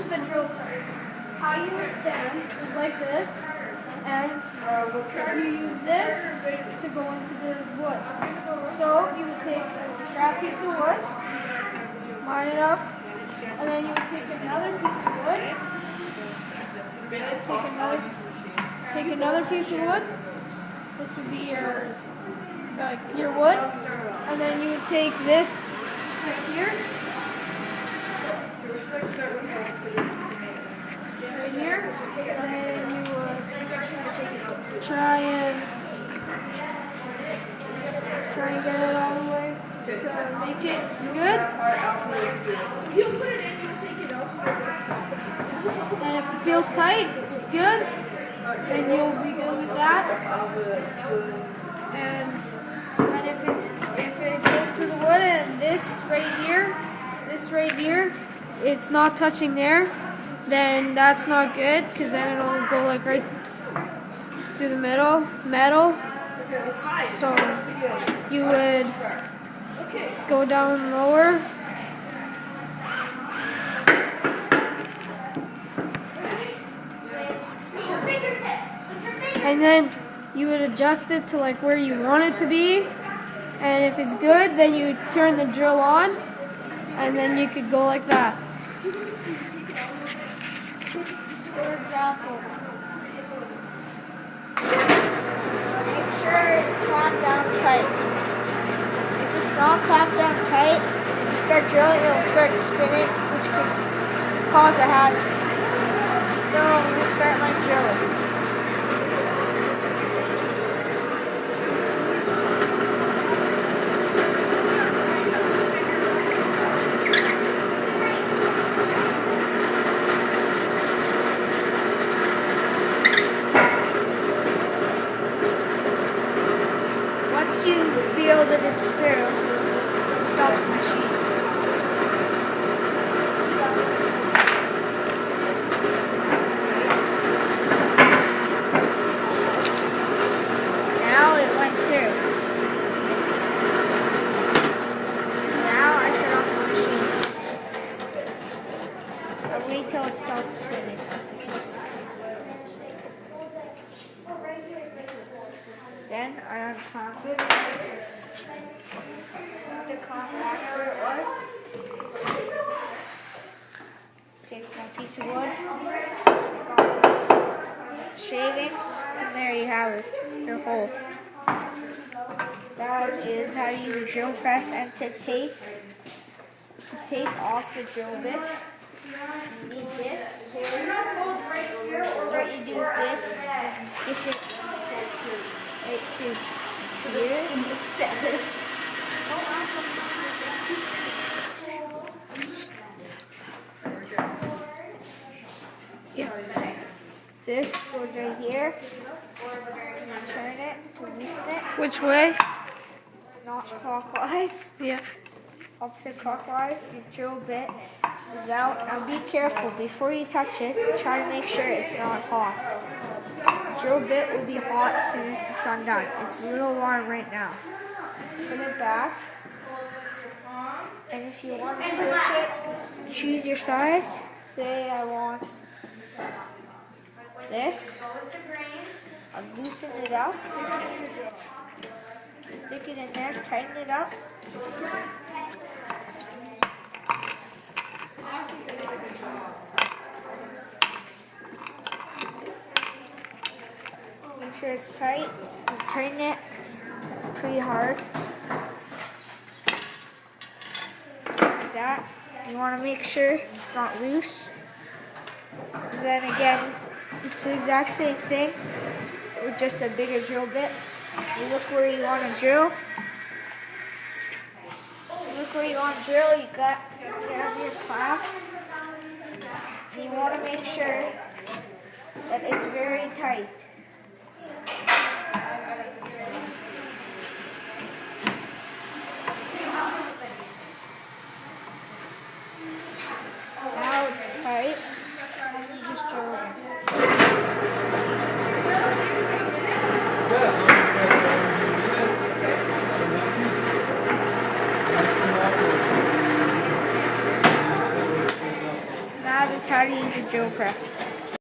the drill press. How you would stand is like this, and you use this to go into the wood. So you would take a scrap piece of wood, line it up, and then you would take another piece of wood, take another piece of wood. This would be your wood, and then you would take this right here, and then you would try and get it all the way to make it good. And if it feels tight, it's good, then you'll be good with that. And if it goes to the wood and this right here, it's not touching there, then that's not good, because then it'll go like right through the metal. So you would go down lower. And then you would adjust it to like where you want it to be. And if it's good, then you turn the drill on, and then you could go like that. For example, make sure it's clamped down tight. If it's not clamped down tight, you start drilling, it will start spinning, which could cause a hazard. So I'm going to start my drilling. Once you feel that it's through, stop the machine. Now it went through. Now I shut off the machine. I'll wait till it stops spinning. Then I unclamp it. The clamp back where it was. Take my piece of wood, take off the shavings, and there you have it, your hole. That is how to use a drill press, and to tape off the drill bit. You need this. What you do with this is you stick it right to here. Yeah. This goes right here. Turn it to loosen it. Which way? Not clockwise. Yeah. Opposite clockwise. Your drill bit is out. Now be careful. Before you touch it, try to make sure it's not hot. Drill bit will be hot as soon as it's undone. It's a little warm right now. Put it back. And if you want to switch it, choose your size. Say I want this. I'll loosen it up. Stick it in there, tighten it up. Make sure it's tight. And tighten it pretty hard. Like that. You want to make sure it's not loose. So then again, it's the exact same thing with just a bigger drill bit. You look where you want to drill. You have your clamp. And you want to make sure that it's very tight. Now it's tight, and you just drill it. That is how to use a drill press.